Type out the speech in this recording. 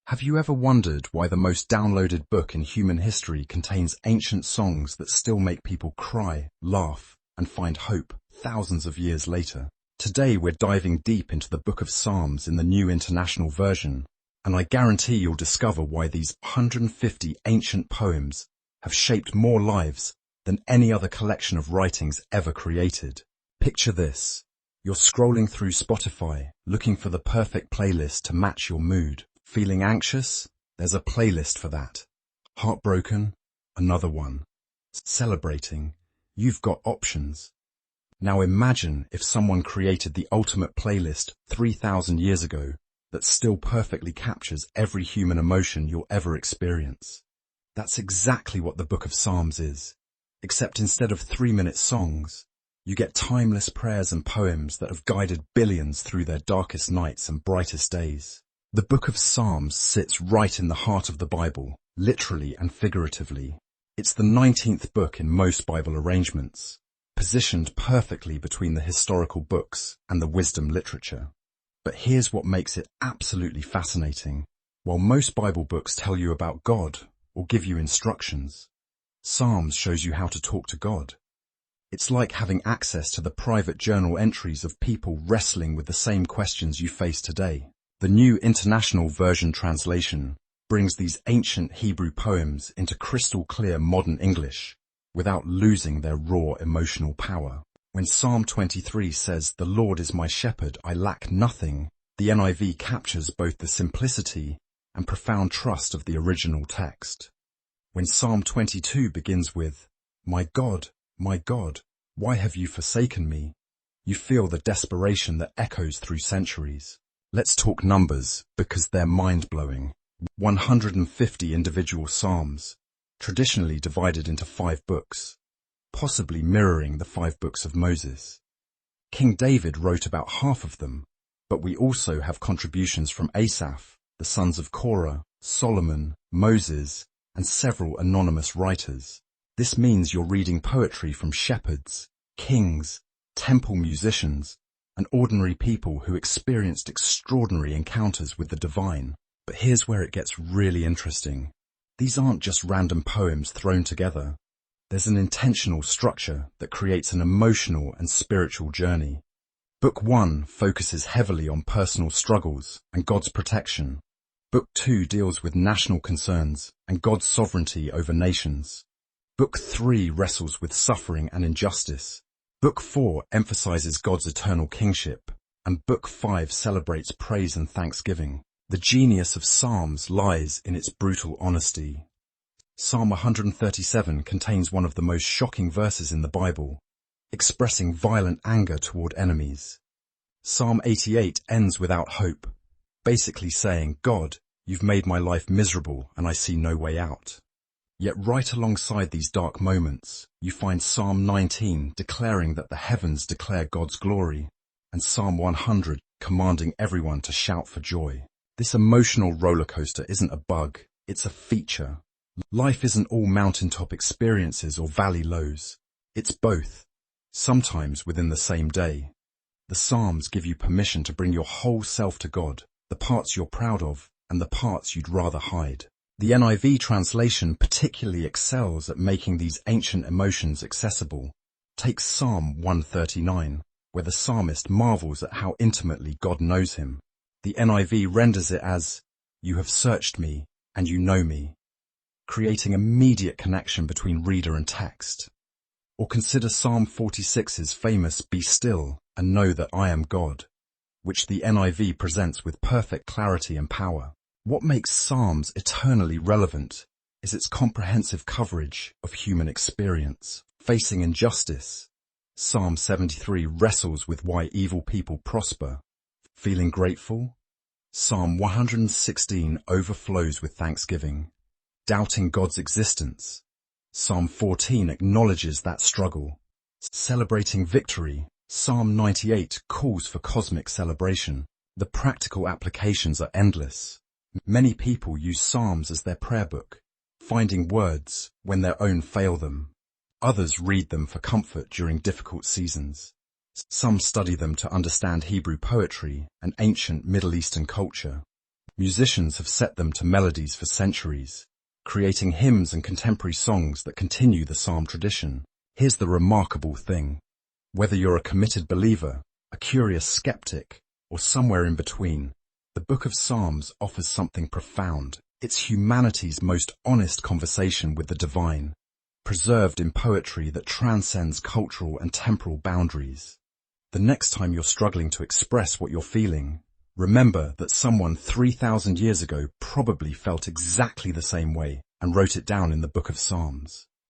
Have you ever wondered why the most downloaded book in human history contains ancient songs that still make people cry, laugh, and find hope thousands of years later? Today we're diving deep into the Book of Psalms in the New International Version, and I guarantee you'll discover why these 150 ancient poems have shaped more lives than any other collection of writings ever created. Picture this. You're scrolling through Spotify, looking for the perfect playlist to match your mood. Feeling anxious? There's a playlist for that. Heartbroken? Another one. Celebrating? You've got options. Now imagine if someone created the ultimate playlist 3,000 years ago that still perfectly captures every human emotion you'll ever experience. That's exactly what the Book of Psalms is. Except instead of 3-minute songs, you get timeless prayers and poems that have guided billions through their darkest nights and brightest days. The Book of Psalms sits right in the heart of the Bible, literally and figuratively. It's the 19th book in most Bible arrangements, positioned perfectly between the historical books and the wisdom literature. But here's what makes it absolutely fascinating. While most Bible books tell you about God or give you instructions, Psalms shows you how to talk to God. It's like having access to the private journal entries of people wrestling with the same questions you face today. The New International Version translation brings these ancient Hebrew poems into crystal clear modern English without losing their raw emotional power. When Psalm 23 says, "The Lord is my shepherd, I lack nothing," the NIV captures both the simplicity and profound trust of the original text. When Psalm 22 begins with, my God, why have you forsaken me?" you feel the desperation that echoes through centuries. Let's talk numbers, because they're mind-blowing. 150 individual psalms, traditionally divided into 5 books, possibly mirroring the 5 books of Moses. King David wrote about half of them, but we also have contributions from Asaph, the sons of Korah, Solomon, Moses, and several anonymous writers. This means you're reading poetry from shepherds, kings, temple musicians, and ordinary people who experienced extraordinary encounters with the divine. But here's where it gets really interesting. These aren't just random poems thrown together. There's an intentional structure that creates an emotional and spiritual journey. Book 1 focuses heavily on personal struggles and God's protection. Book 2 deals with national concerns and God's sovereignty over nations. Book 3 wrestles with suffering and injustice. Book 4 emphasizes God's eternal kingship, and Book 5 celebrates praise and thanksgiving. The genius of Psalms lies in its brutal honesty. Psalm 137 contains one of the most shocking verses in the Bible, expressing violent anger toward enemies. Psalm 88 ends without hope, basically saying, "God, you've made my life miserable and I see no way out." Yet right alongside these dark moments, you find Psalm 19 declaring that the heavens declare God's glory, and Psalm 100 commanding everyone to shout for joy. This emotional roller coaster isn't a bug, it's a feature. Life isn't all mountaintop experiences or valley lows. It's both, sometimes within the same day. The Psalms give you permission to bring your whole self to God, the parts you're proud of and the parts you'd rather hide. The NIV translation particularly excels at making these ancient emotions accessible. Take Psalm 139, where the psalmist marvels at how intimately God knows him. The NIV renders it as, "You have searched me, and you know me," creating immediate connection between reader and text. Or consider Psalm 46's famous "Be still and know that I am God," which the NIV presents with perfect clarity and power. What makes Psalms eternally relevant is its comprehensive coverage of human experience. Facing injustice, Psalm 73 wrestles with why evil people prosper. Feeling grateful, Psalm 116 overflows with thanksgiving. Doubting God's existence, Psalm 14 acknowledges that struggle. Celebrating victory, Psalm 98 calls for cosmic celebration. The practical applications are endless. Many people use Psalms as their prayer book, finding words when their own fail them. Others read them for comfort during difficult seasons. Some study them to understand Hebrew poetry and ancient Middle Eastern culture. Musicians have set them to melodies for centuries, creating hymns and contemporary songs that continue the psalm tradition. Here's the remarkable thing. Whether you're a committed believer, a curious skeptic, or somewhere in between, the Book of Psalms offers something profound. It's humanity's most honest conversation with the divine, preserved in poetry that transcends cultural and temporal boundaries. The next time you're struggling to express what you're feeling, remember that someone 3,000 years ago probably felt exactly the same way and wrote it down in the Book of Psalms.